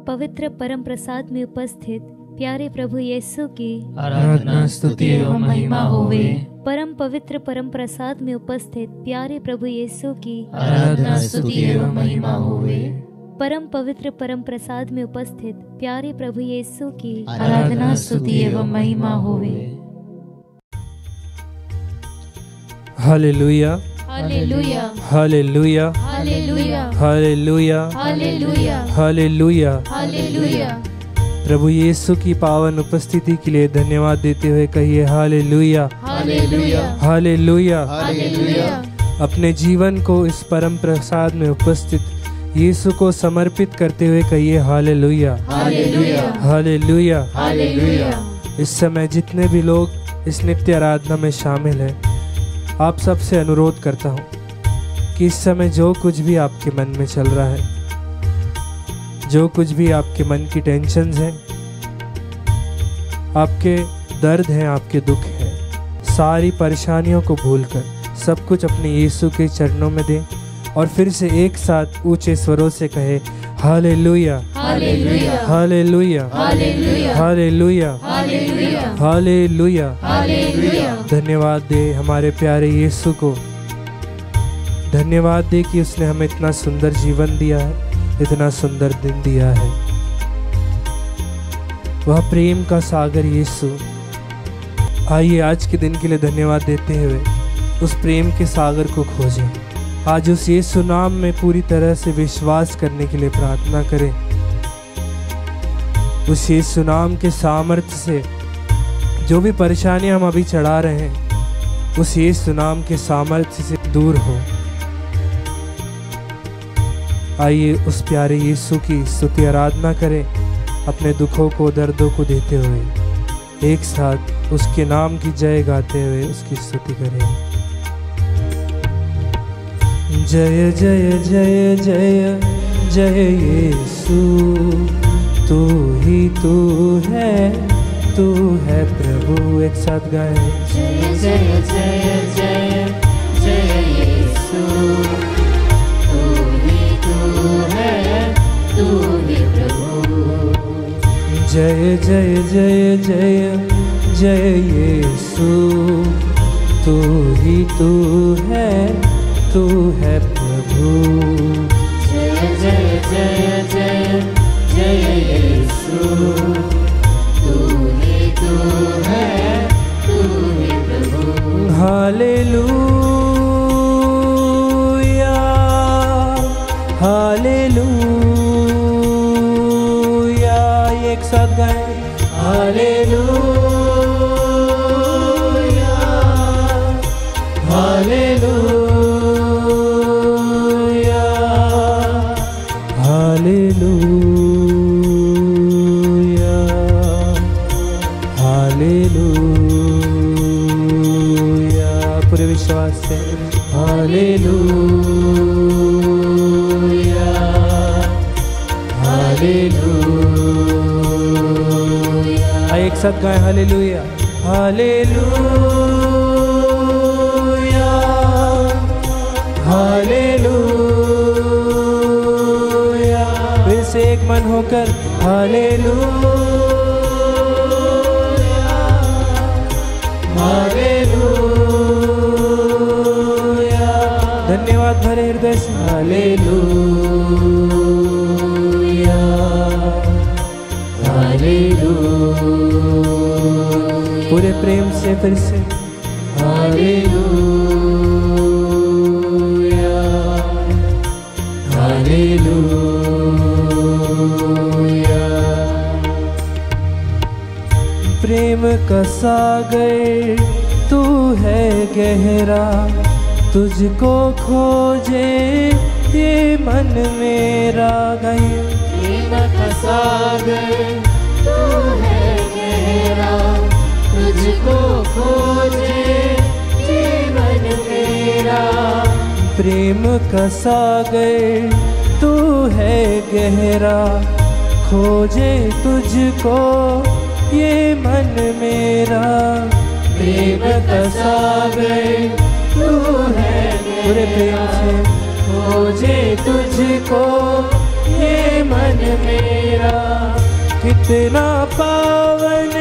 पवित्र परम प्रसाद में उपस्थित प्यारे प्रभु यीशु की आराधना स्तुति एवं महिमा होवे। परम पवित्र परम प्रसाद में उपस्थित प्यारे प्रभु यीशु की आराधना स्तुति एवं महिमा होवे। परम पवित्र परम प्रसाद में उपस्थित प्यारे प्रभु यीशु की आराधना स्तुति एवं महिमा होवे। Hallelujah hallelujah hallelujah hallelujah hallelujah hallelujah hallelujah. Hallelujah. प्रभु यीशु की पावन उपस्थिति के लिए धन्यवाद देते हुए कहिए हालेलुया हालेलुया हालेलुया। हालेलुया। अपने जीवन को इस परम प्रसाद में उपस्थित यीशु को समर्पित करते हुए कहिए हालेलुया हालेलुया हालेलुया। हालेलुया। इस समय जितने भी लोग इस नित्य आराधना में शामिल हैं, आप सबसे अनुरोध करता हूँ कि इस समय जो कुछ भी आपके मन में चल रहा है, जो कुछ भी आपके मन की टेंशन्स हैं, आपके दर्द हैं, आपके दुख हैं, सारी परेशानियों को भूलकर सब कुछ अपने यीशु के चरणों में दें और फिर से एक साथ ऊंचे स्वरों से कहे hallelujah hallelujah hallelujah hallelujah hallelujah hallelujah hallelujah. Hallelujah. धन्यवाद दे हमारे प्यारे यीशु को, धन्यवाद दे कि उसने हमें इतना सुंदर जीवन दिया है, इतना सुंदर दिन दिया है। वह प्रेम का सागर यीशु। आइए आज के दिन के लिए धन्यवाद देते हुए उस प्रेम के सागर को खोजें। आज उस यीशु नाम में पूरी तरह से विश्वास करने के लिए प्रार्थना करें। उस यीशु नाम के सामर्थ्य से जो भी परेशानियां हम अभी चढ़ा रहे हैं, उस यीशु नाम के सामर्थ्य से दूर हो। आइए उस प्यारे यीशु की स्तुति आराधना करें, अपने दुखों को दर्दों को देते हुए एक साथ उसके नाम की जय गाते हुए उसकी स्तुति करें। जय जय जय जय जय यीशु, तू ही तू है प्रभु। एक साथ गाएं। जय जय जय जय जय यीशु, तू ही प्रभु। जय जय जय जय जय यीशु, तू ही तू है प्रभु। जय जय जय जय जय यीशु, तू ही प्रभु। Hallelujah hallelujah. एक साथ गाएं। Hallelujah hallelujah hallelujah hallelujah. पूरे विश्वास से हालेलुया हालेलुया। एक साथ गाएं हालेलुया हालेलुया हालेलुया। फिर से एक मन होकर हालेलुया हालेलुया। धन्यवाद भरे हृदय से हालेलुया हालेलुया। पूरे प्रेम से फिर से हालेलुया हालेलुया। प्रेम का सागर तू है गहरा, तुझको खोजे ये मन मेरा। गई प्रेम का सागर तू है गहरा, तुझको खोजे जीवन मेरा। प्रेम का सागर तू है गहरा, खोजे तुझको ये मन मेरा। प्रेम का सागर तू है पूरे प्रेम से खोजे तुझको ये मन मेरा। कितना पावन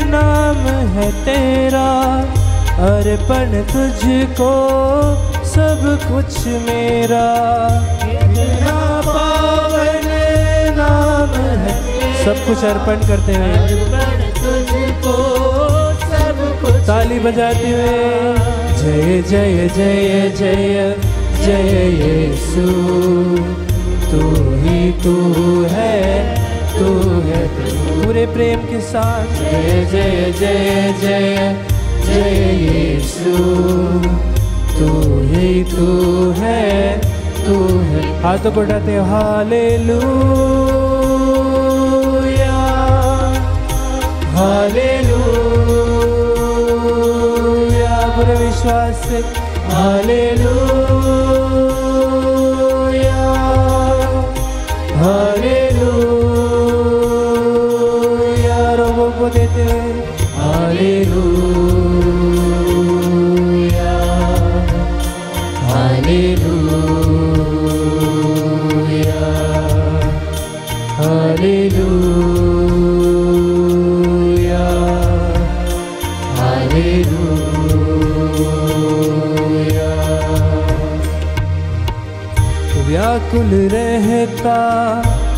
नाम है तेरा, अर्पण तुझको सब कुछ मेरा। कितना पावन नाम है, सब कुछ अर्पण करते हैं, तुझको सब कुछ। ताली बजाते हुए जय जय जय जय जय यीशु, तू ही तू है, तू है पूरे प्रेम के साथ। जय जय जय जय जय यीशु, तू ही तू है, तू है। हाथों को उठाते हालेलुया हालेलुया, पूरे विश्वास से हालेलुया हालेलुया। रोगों को देते हुए हालेलुया हालेलुया हालेलुया हालेलुया। व्याकुल रहता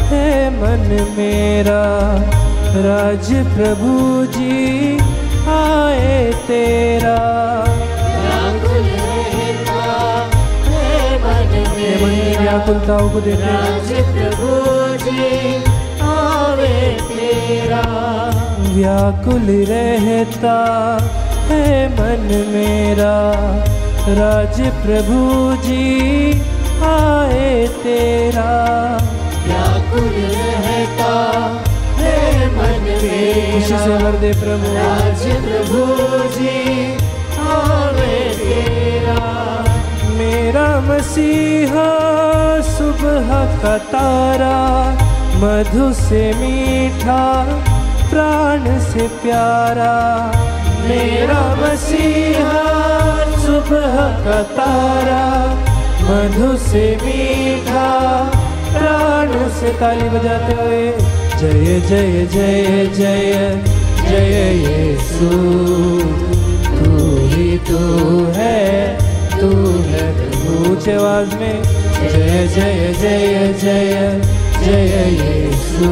है मन मेरा, राज प्रभु जी आए तेरा। व्याकुल रहता है मन मेरा, व्याकुलताओं को देते राज प्रभु जी आए तेरा। व्याकुल रहता है मन मेरा, राज प्रभु जी आए तेरा। व्याकुल रहता है मन मेरा, खुशी से भर दे प्रभु, राज प्रभु जी आए तेरा। मेरा मसीहा सुबह का तारा, मधु से मीठा प्राण से प्यारा। मेरा मसीहा सुबह का तारा, मधु से मीठा प्राण से। ताली बजाते हुए जय जय जय जय जय यीशु, तू ही तू है, तू है प्रभु। ऊंचे आवाज में जय जय जय जय जय यीशु,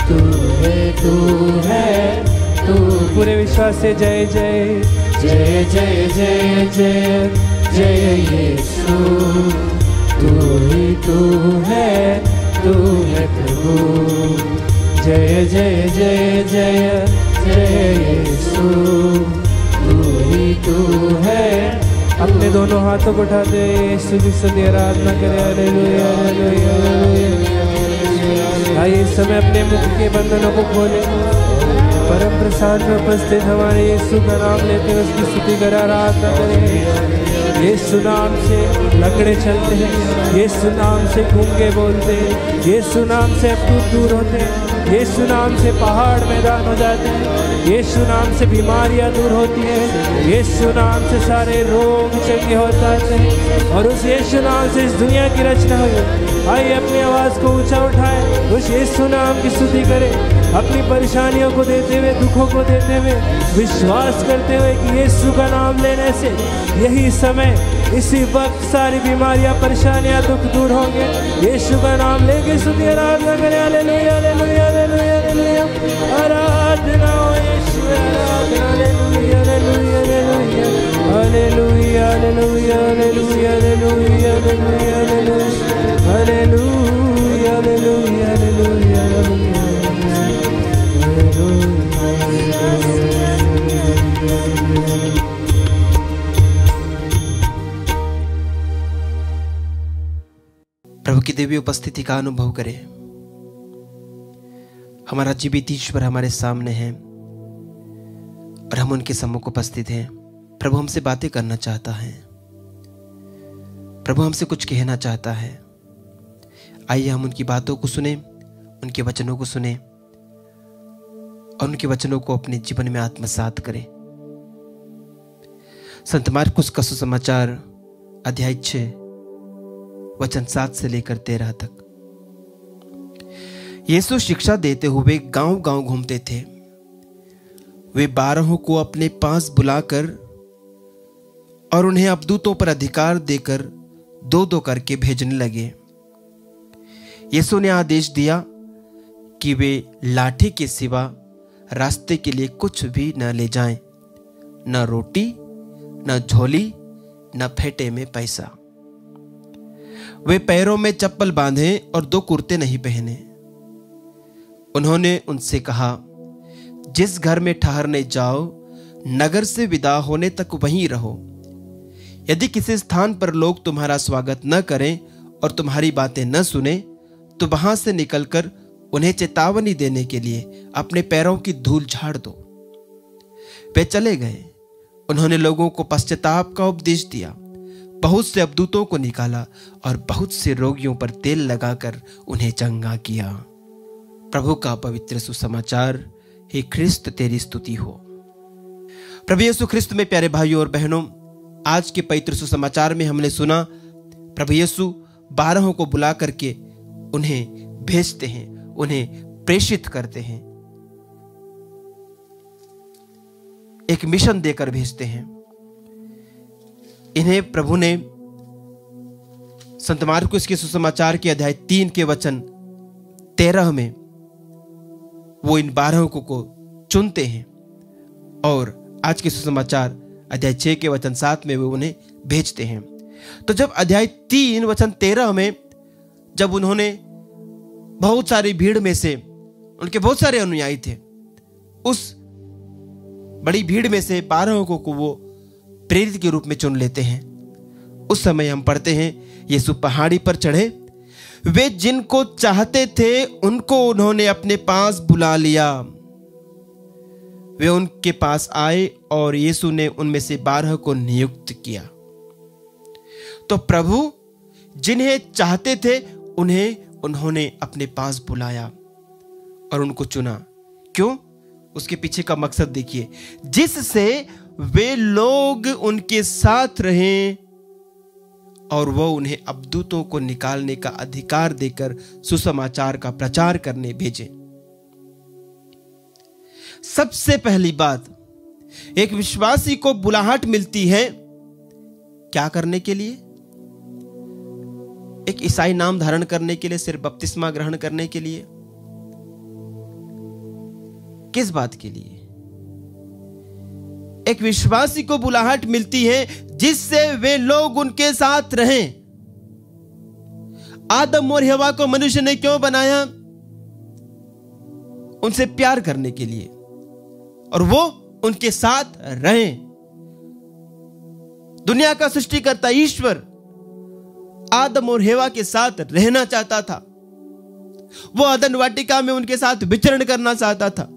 तू है तू। पूरे विश्वास से जय जय जय जय जय जय जय यीशु, तू ही तू है प्रभु। जय जय जय जय जय यीशु, तू ही तू है। अपने दोनों हाथों को उठा दे, यीशु की स्तुति आराधना करे। Hallelujah hallelujah hallelujah. आइए इस समय अपने मुख के बंधनों को खोले, परम प्रसाद में उपस्थित हमारे यीशु का नाम लेते हुए उसकी स्तुति कर आराधना करें। यीशु नाम से लंगड़े चलते हैं, यीशु नाम से गूंगे बोलते हैं, यीशु नाम से अद्भुत दूर होते हैं, यीशु नाम से पहाड़ मैदान हो जाते हैं, यीशु नाम से बीमारियां दूर होती हैं, यीशु नाम से सारे रोग चंगे हो जाते हैं और उस यीशु नाम से इस दुनिया की रचना हुई। आइए अपनी आवाज़ को ऊंचा उठाएं, उस यीशु नाम की स्तुति करें, अपनी परेशानियों को देते हुए, दुखों को देते हुए, विश्वास करते हुए कि यीशु का नाम लेने से यही समय, इसी वक्त सारी बीमारियां, परेशानियां, दुख दूर होंगे। यीशु का नाम लेके स्तुति आराधना करें। Hallelujah hallelujah hallelujah hallelujah. आराधना हो यीशु, आराधना। Hallelujah hallelujah hallelujah hallelujah hallelujah hallelujah hallelujah hallelujah hallelujah hallelujah hallelujah. प्रभु की दिव्य उपस्थिति का अनुभव करें। हमारा जीवित ईश्वर हमारे सामने है और हम उनके सम्मुख उपस्थित हैं। प्रभु हमसे बातें करना चाहता है, प्रभु हमसे कुछ कहना चाहता है। आइए हम उनकी बातों को सुने, उनके वचनों को सुने और उनके वचनों को अपने जीवन में आत्मसात करें। संत मार्कुस का सुसमाचार अध्याय 6 वचन 7 से लेकर 13 तक। यीशु शिक्षा देते हुए गांव गांव घूमते थे। वे 12 को अपने पास बुलाकर और उन्हें अबदूतों पर अधिकार देकर 2-2 करके भेजने लगे। यीशु ने आदेश दिया कि वे लाठी के सिवा रास्ते के लिए कुछ भी न ले जाएं, न रोटी, न झोली, न फेटे में पैसा। वे पैरों में चप्पल बांधे और 2 कुर्ते नहीं पहने। उन्होंने उनसे कहा, जिस घर में ठहरने जाओ, नगर से विदा होने तक वहीं रहो। यदि किसी स्थान पर लोग तुम्हारा स्वागत न करें और तुम्हारी बातें न सुने, तो वहां से निकलकर उन्हें चेतावनी देने के लिए अपने पैरों की धूल झाड़ दो। वे चले गए। उन्होंने लोगों को पश्चाताप का उपदेश दिया, बहुत से अबदूतों को निकाला और बहुत से रोगियों पर तेल लगाकर उन्हें चंगा किया। प्रभु का पवित्र सुसमाचार। हे ख्रिस्त, तेरी स्तुति हो। प्रभु यीशु ख्रिस्त में प्यारे भाइयों और बहनों, आज के पवित्र सुसमाचार में हमने सुना प्रभु यीशु 12 को बुला करके उन्हें भेजते हैं, उन्हें प्रेषित करते हैं, एक मिशन देकर भेजते हैं। इन्हें प्रभु ने संत मार्कुस के सुसमाचार के अध्याय 3 के वचन 13 में वो इन 12 को चुनते हैं और आज के सुसमाचार अध्याय 6 के वचन 7 में वो उन्हें भेजते हैं। तो जब अध्याय 3 वचन 13 में जब उन्होंने बहुत सारी भीड़ में से, उनके बहुत सारे अनुयायी थे, उस बड़ी भीड़ में से 12 को वो प्रेरित के रूप में चुन लेते हैं। उस समय हम पढ़ते हैं, यीशु पहाड़ी पर चढ़े, वे जिनको चाहते थे उनको उन्होंने अपने पास बुला लिया। वे उनके पास आए और यीशु ने उनमें से 12 को नियुक्त किया। तो प्रभु जिन्हें चाहते थे उन्हें उन्होंने अपने पास बुलाया और उनको चुना। क्यों? उसके पीछे का मकसद देखिए, जिससे वे लोग उनके साथ रहें और वो उन्हें अबदूतों को निकालने का अधिकार देकर सुसमाचार का प्रचार करने भेजे। सबसे पहली बात, एक विश्वासी को बुलाहट मिलती है क्या करने के लिए? एक ईसाई नाम धारण करने के लिए, सिर्फ बपतिस्मा ग्रहण करने के लिए? किस बात के लिए? एक विश्वासी को बुलाहट मिलती है जिससे वे लोग उनके साथ रहें। आदम और हवा को मनुष्य ने क्यों बनाया? उनसे प्यार करने के लिए, और वो उनके साथ रहें। दुनिया का सृष्टिकर्ता ईश्वर आदम और हेवा के साथ रहना चाहता था। वो अदन वाटिका में उनके साथ विचरण करना चाहता था।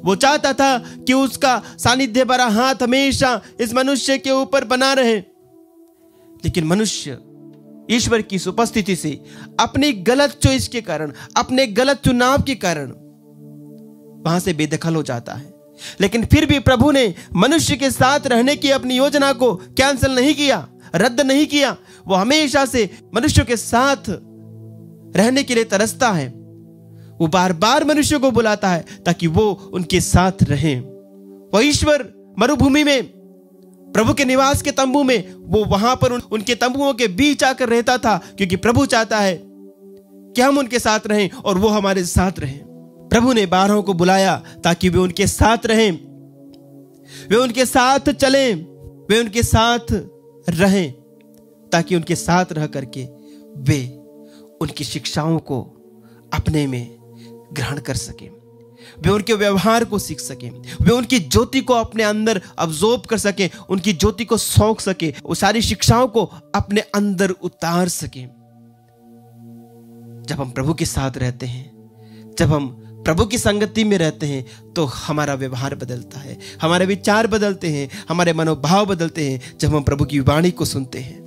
वो चाहता था कि उसका सानिध्य भरा हाथ हमेशा इस मनुष्य के ऊपर बना रहे। लेकिन मनुष्य ईश्वर की उपस्थिति से अपनी गलत चॉइस के कारण, अपने गलत चुनाव के कारण वहां से बेदखल हो जाता है। लेकिन फिर भी प्रभु ने मनुष्य के साथ रहने की अपनी योजना को कैंसिल नहीं किया, रद्द नहीं किया। वो हमेशा से मनुष्य के साथ रहने के लिए तरसता है। वो बार बार मनुष्य को बुलाता है ताकि वो उनके साथ रहे। वो ईश्वर मरुभूमि में प्रभु के निवास के तंबू में, वो वहां पर उनके तंबुओं के बीच आकर रहता था, क्योंकि प्रभु चाहता है कि हम उनके साथ रहें और वो हमारे साथ रहें। प्रभु ने 12 को बुलाया ताकि वे उनके साथ रहें, वे उनके साथ चलें, वे उनके साथ रहें, ताकि उनके साथ रह करके वे उनकी शिक्षाओं को अपने में ग्रहण कर सकें, वे उनके व्यवहार को सीख सकें, वे उनकी ज्योति को अपने अंदर अब्जॉर्ब कर सकें, उनकी ज्योति को सौंप सकें, वो सारी शिक्षाओं को अपने अंदर उतार सकें। जब हम प्रभु के साथ रहते हैं, जब हम प्रभु की संगति में रहते हैं, तो हमारा व्यवहार बदलता है, हमारे विचार बदलते हैं, हमारे मनोभाव बदलते हैं। जब हम प्रभु की वाणी को सुनते हैं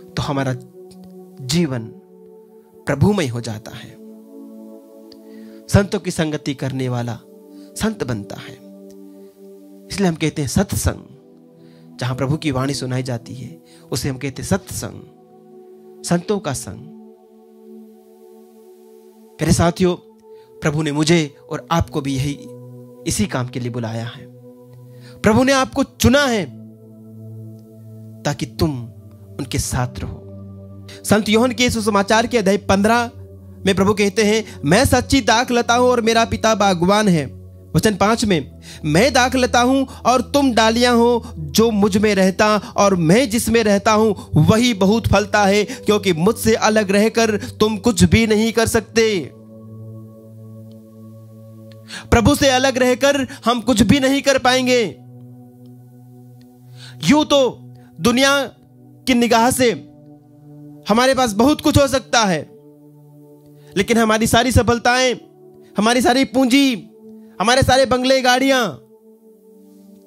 तो हमारा जीवन प्रभुमय हो जाता है। संतों की संगति करने वाला संत बनता है। इसलिए हम कहते हैं सत्संग। जहां प्रभु की वाणी सुनाई जाती है उसे हम कहते हैं सत्संग, संतों का संग। मेरे साथियों, प्रभु ने मुझे और आपको भी इसी काम के लिए बुलाया है। प्रभु ने आपको चुना है ताकि तुम उनके साथ रहो। संत यूहन्ना के सुसमाचार के अध्याय 15 में प्रभु कहते हैं, मैं सच्ची दाखलता हूं और मेरा पिता बागवान है। वचन 5 में, मैं दाखलता हूं और तुम डालियां हो। जो मुझ में रहता और मैं जिसमें रहता हूं वही बहुत फलता है, क्योंकि मुझसे अलग रहकर तुम कुछ भी नहीं कर सकते। प्रभु से अलग रहकर हम कुछ भी नहीं कर पाएंगे। यूं तो दुनिया की निगाह से हमारे पास बहुत कुछ हो सकता है, लेकिन हमारी सारी सफलताएं, हमारी सारी पूंजी, हमारे सारे बंगले, गाड़ियां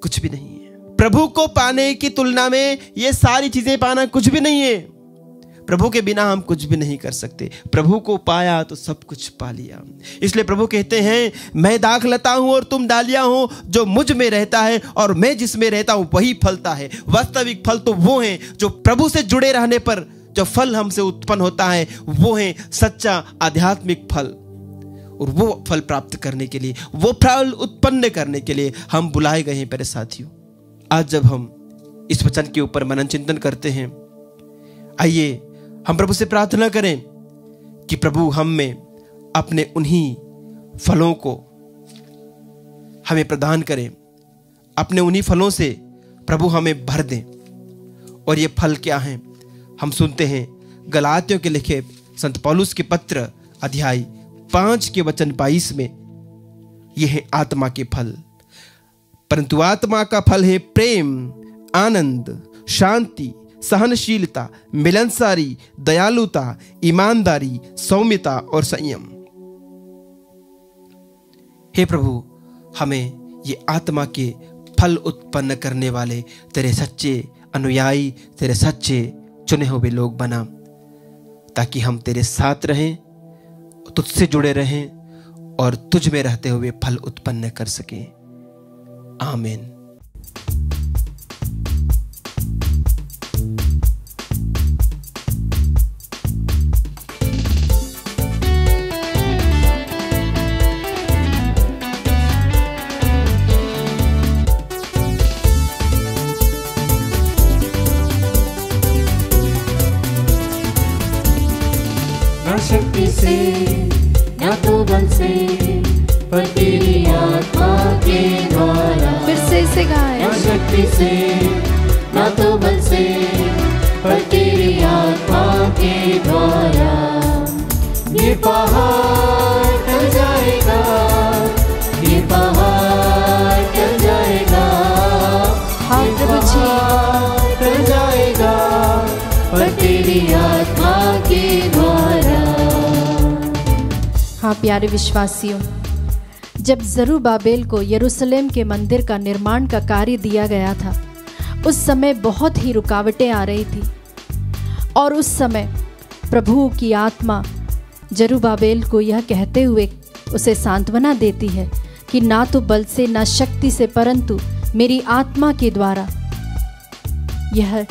कुछ भी नहीं है। प्रभु को पाने की तुलना में ये सारी चीजें पाना कुछ भी नहीं है। प्रभु के बिना हम कुछ भी नहीं कर सकते। प्रभु को पाया तो सब कुछ पा लिया। इसलिए प्रभु कहते हैं, मैं दाखलता हूं और तुम डालियां हो। जो मुझ में रहता है और मैं जिसमें रहता हूं वही फलता है। वास्तविक फल तो वो हैं जो प्रभु से जुड़े रहने पर जो फल हमसे उत्पन्न होता है, वो है सच्चा आध्यात्मिक फल। और वो फल प्राप्त करने के लिए, वो फल उत्पन्न करने के लिए हम बुलाए गए हैं। मेरे साथियों, आज जब हम इस वचन के ऊपर मनन चिंतन करते हैं, आइए हम प्रभु से प्रार्थना करें कि प्रभु हम में अपने उन्हीं फलों को हमें प्रदान करें। अपने उन्हीं फलों से प्रभु हमें भर दें। और ये फल क्या हैं? हम सुनते हैं गलातियों के लिखे संत पौलुस के पत्र अध्याय 5 के वचन 22 में, ये है आत्मा के फल। परंतु आत्मा का फल है प्रेम, आनंद, शांति, सहनशीलता, मिलनसारी, दयालुता, ईमानदारी, सौम्यता और संयम। हे प्रभु, हमें ये आत्मा के फल उत्पन्न करने वाले तेरे सच्चे अनुयायी, तेरे सच्चे चुने हुए लोग बना, ताकि हम तेरे साथ रहें, तुझसे जुड़े रहें और तुझ में रहते हुए फल उत्पन्न कर सकें। आमीन। ना शक्ति से ना तो बल से, पर तेरी आत्मा के द्वारा। फिर से इसे गाएं। ना शक्ति से ना तो बल से, पर तेरी आत्मा के द्वारा। ये पहाड़ टल जाएगा, ये पहाड़ टल जाएगा, हाँ प्रभु जी, टल जाएगा, पर तेरी आत्मा के द्वारा। हाँ प्यारे विश्वासियों, जब जरुब्बाबेल को यरूशलेम के मंदिर का निर्माण का कार्य दिया गया था, उस समय बहुत ही रुकावटें आ रही थी। और उस समय प्रभु की आत्मा जरुब्बाबेल को यह कहते हुए उसे सांत्वना देती है कि ना तो बल से ना शक्ति से, परंतु मेरी आत्मा के द्वारा यह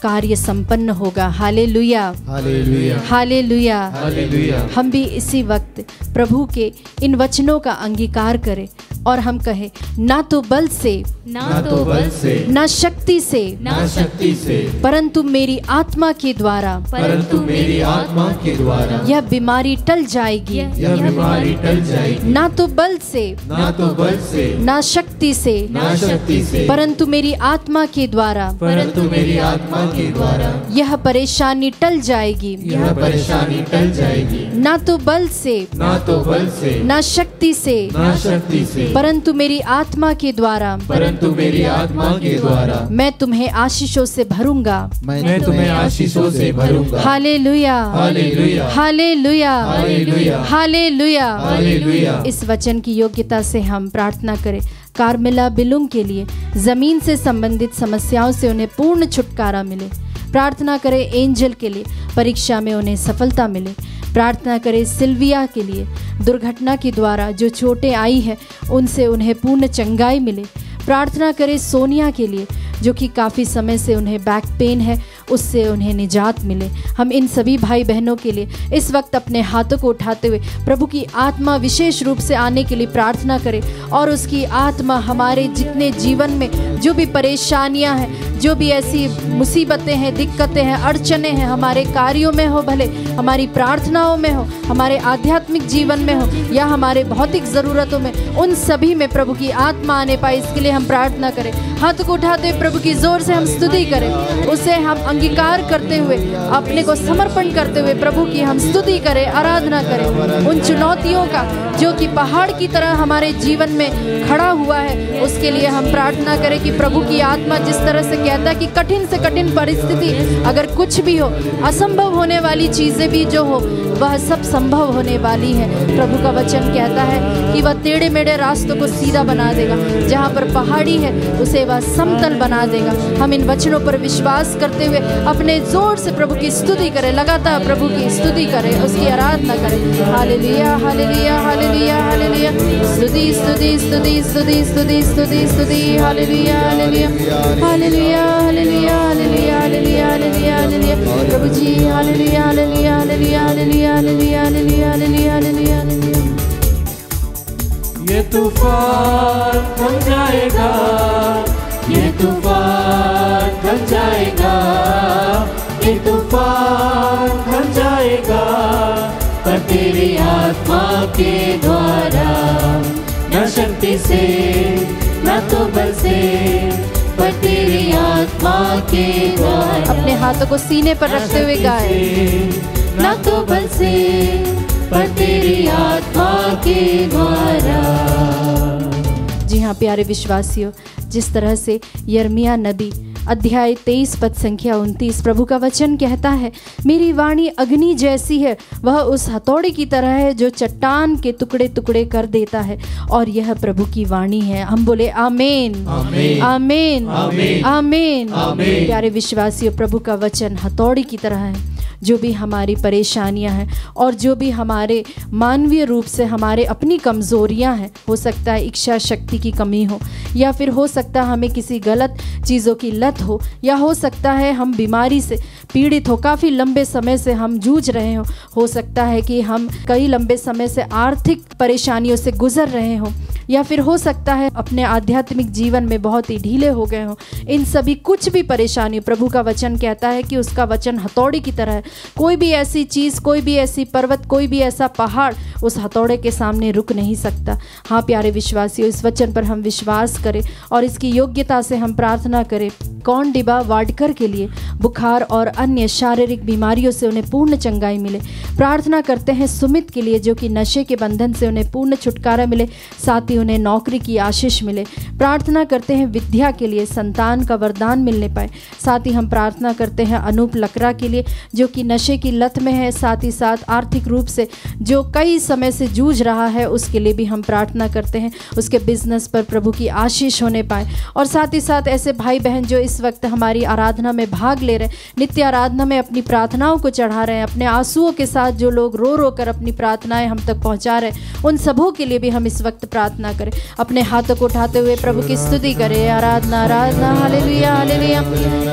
कार्य संपन्न होगा। Hallelujah, hallelujah, hallelujah, hallelujah. हम भी इसी वक्त प्रभु के इन वचनों का अंगीकार करें और हम कहें, ना तो बल से ना तो बल से ना शक्ति से ना शक्ति से, परंतु मेरी आत्मा के द्वारा परंतु मेरी आत्मा के द्वारा यह बीमारी टल जाएगी। यह बीमारी टल जाएगी। ना तो बल से ना तो बल से ना शक्ति से ना शक्ति से, परंतु मेरी आत्मा के द्वारा परंतु मेरी आत्मा के द्वारा यह परेशानी टल जाएगी। यह परेशानी टल जाएगी। ना तो बल से ना तो बल से ना शक्ति से ना शक्ति से, परंतु मेरी आत्मा के द्वारा परंतु मेरी आत्मा के द्वारा मैं तुम्हें आशीषों से भरूंगा। मैं तुम्हें आशीषों से भरूंगा। Hallelujah, hallelujah, hallelujah, hallelujah, hallelujah. Hallelujah. इस वचन की योग्यता से हम प्रार्थना करें कार्मेला बिलुम के लिए, जमीन से संबंधित समस्याओं से उन्हें पूर्ण छुटकारा मिले। प्रार्थना करें एंजल के लिए, परीक्षा में उन्हें सफलता मिले। प्रार्थना करें सिल्विया के लिए, दुर्घटना के द्वारा जो चोटें आई है उनसे उन्हें पूर्ण चंगाई मिले। प्रार्थना करें सोनिया के लिए, जो कि काफ़ी समय से उन्हें बैक पेन है उससे उन्हें निजात मिले। हम इन सभी भाई बहनों के लिए इस वक्त अपने हाथों को उठाते हुए प्रभु की आत्मा विशेष रूप से आने के लिए प्रार्थना करें और उसकी आत्मा हमारे जितने जीवन में जो भी परेशानियां हैं, जो भी ऐसी मुसीबतें हैं, दिक्कतें हैं, अड़चने हैं, हमारे कार्यों में हो, भले हमारी प्रार्थनाओं में हो, हमारे आध्यात्मिक जीवन में हो या हमारे भौतिक ज़रूरतों में, उन सभी में प्रभु की आत्मा आने पाए, इसके लिए हम प्रार्थना करें। हाथ को उठाते हुए प्रभु की जोर से हम स्तुति करें, उसे हम अंगीकार करते हुए, अपने को समर्पण करते हुए प्रभु की हम स्तुति करें, आराधना करें। उन चुनौतियों का जो कि पहाड़ की तरह हमारे जीवन में खड़ा हुआ है, उसके लिए हम प्रार्थना करें कि प्रभु की आत्मा जिस तरह से कहता है कि कठिन से कठिन परिस्थिति अगर कुछ भी हो, असंभव होने वाली चीज़ें भी जो हो, वह सब संभव होने वाली है। प्रभु का वचन कहता है कि वह टेढ़े मेढ़े रास्तों को सीधा बना देगा, जहाँ पर पहाड़ी है उसे वह समतल बना देगा। हम इन वचनों पर विश्वास करते हुए अपने जोर से प्रभु की स्तुति करें, लगातार प्रभु की स्तुति करें, उसकी आराधना करें। हालेलुया हालेलुया हालेलुया हालेलुया, स्तुति स्तुति स्तुति स्तुति स्तुति स्तुति स्तुति, hallelujah hallelujah hallelujah hallelujah hallelujah hallelujah hallelujah hallelujah, प्रभु जी hallelujah hallelujah hallelujah hallelujah hallelujah hallelujah hallelujah hallelujah hallelujah. ये तूफान थम जाएगा, ये तूफान थम जाएगा, ये तूफान थम जाएगा, पर तेरी आत्मा के द्वारा, न शक्ति से न तो बल से, पर तेरी आत्मा के द्वारा। अपने हाथों को सीने पर रखते हुए गाएं, न तो बल से पर तेरी आत्मा के द्वारा। जी हाँ प्यारे विश्वासियों, जिस तरह से यिर्मयाह नबी अध्याय 23 पद संख्या 29 प्रभु का वचन कहता है, मेरी वाणी अग्नि जैसी है, वह उस हथौड़े की तरह है जो चट्टान के टुकड़े टुकड़े कर देता है, और यह प्रभु की वाणी है। हम बोले आमीन आमीन आमीन आमीन। प्यारे विश्वासियों, प्रभु का वचन हथौड़ी की तरह है। जो भी हमारी परेशानियां हैं और जो भी हमारे मानवीय रूप से हमारे अपनी कमज़ोरियां हैं, हो सकता है इच्छा शक्ति की कमी हो, या फिर हो सकता है हमें किसी गलत चीज़ों की लत हो, या हो सकता है हम बीमारी से पीड़ित हो, काफ़ी लंबे समय से हम जूझ रहे हो सकता है कि हम कई लंबे समय से आर्थिक परेशानियों से गुजर रहे हों, या फिर हो सकता है अपने आध्यात्मिक जीवन में बहुत ही ढीले हो गए हों। इन सभी कुछ भी परेशानी, प्रभु का वचन कहता है कि उसका वचन हथौड़ी की तरह है। कोई भी ऐसी चीज़, कोई भी ऐसी पर्वत, कोई भी ऐसा पहाड़ उस हथौड़े के सामने रुक नहीं सकता। हाँ प्यारे विश्वासियों, इस वचन पर हम विश्वास करें और इसकी योग्यता से हम प्रार्थना करें। कौन डिबा वाडकर के लिए बुखार और अन्य शारीरिक बीमारियों से उन्हें पूर्ण चंगाई मिले। प्रार्थना करते हैं सुमित के लिए, जो कि नशे के बंधन से उन्हें पूर्ण छुटकारा मिले, साथ ही उन्हें नौकरी की आशीष मिले। प्रार्थना करते हैं विद्या के लिए, संतान का वरदान मिलने पाए। साथ ही हम प्रार्थना करते हैं अनूप लकड़ा के लिए, जो कि नशे की लत में है, साथ ही साथ आर्थिक रूप से जो कई समय से जूझ रहा है, उसके लिए भी हम प्रार्थना करते हैं उसके बिजनेस पर प्रभु की आशीष होने पाए। और साथ ही साथ ऐसे भाई बहन जो इस वक्त हमारी आराधना में भाग ले रहे हैं, नित्य आराधना में अपनी प्रार्थनाओं को चढ़ा रहे हैं, अपने आंसुओं के साथ जो लोग रो रो कर अपनी प्रार्थनाएं हम तक पहुंचा रहे हैं, उन सबों के लिए भी हम इस वक्त प्रार्थना करें। अपने हाथों को उठाते हुए प्रभु की स्तुति करें। आराधना आराधना हालेलुया हालेलुया,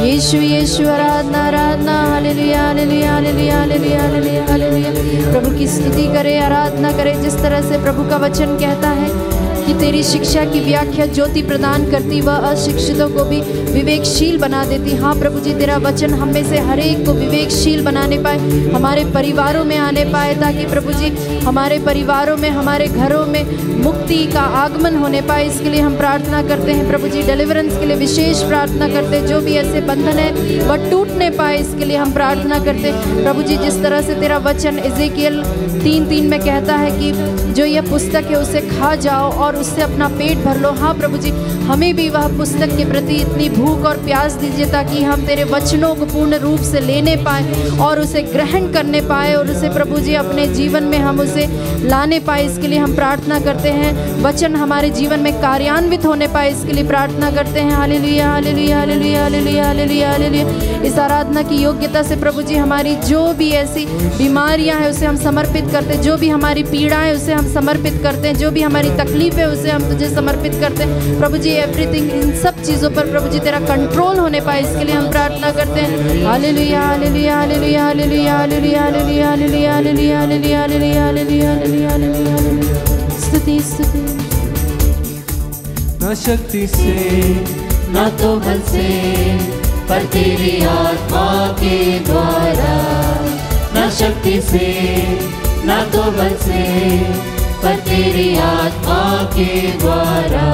यीशु यीशु आराधना आराधना hallelujah hallelujah hallelujah hallelujah hallelujah hallelujah. प्रभु की स्तुति करें, आराधना करें। जिस तरह से प्रभु का वचन कहता है कि तेरी शिक्षा की व्याख्या ज्योति प्रदान करती, वह अशिक्षितों को भी विवेकशील बना देती। हाँ प्रभु जी, तेरा वचन हम में से हर एक को विवेकशील बनाने पाए, हमारे परिवारों में आने पाए, ताकि प्रभु जी हमारे परिवारों में, हमारे घरों में मुक्ति का आगमन होने पाए। इसके लिए हम प्रार्थना करते हैं प्रभु जी। डिलीवरेंस के लिए विशेष प्रार्थना करते हैं, जो भी ऐसे बंधन है वह टूटने पाए, इसके लिए हम प्रार्थना करते हैं प्रभु जी। जिस तरह से तेरा वचन इज़ेकियल 3:3 में कहता है कि जो यह पुस्तक है उसे खा जाओ और उससे अपना पेट भर लो। हाँ प्रभु जी, हमें भी वह पुस्तक के प्रति इतनी भूख और प्यास दीजिए, ताकि हम तेरे वचनों को पूर्ण रूप से लेने पाए और उसे ग्रहण करने पाए, और उसे प्रभु जी अपने जीवन में हम उसे लाने पाए। इसके लिए हम प्रार्थना करते हैं, वचन हमारे जीवन में कार्यान्वित होने पाए, इसके लिए प्रार्थना करते हैं। Hallelujah hallelujah hallelujah hallelujah hallelujah hallelujah. इस आराधना की योग्यता से प्रभु जी हमारी जो भी ऐसी बीमारियां हैं उसे हम समर्पित करते हैं, जो भी हमारी पीड़ाएं उसे हम समर्पित करते हैं, जो भी हमारी तकलीफें उसे हम तुझे समर्पित करते हैं प्रभु जी। एवरीथिंग, इन सब चीज़ों पर प्रभु जी तेरा कंट्रोल होने पाए, इसके लिए हम प्रार्थना करते हैं। Hallelujah hallelujah hallelujah hallelujah hallelujah hallelujah hallelujah hallelujah hallelujah hallelujah hallelujah hallelujah hallelujah. स्तुति स्तुति। ना शक्ति से ना तो बल से, पर तेरी आत्मा के द्वारा। ना शक्ति से ना तो बल से, पर तेरी आत्मा के द्वारा।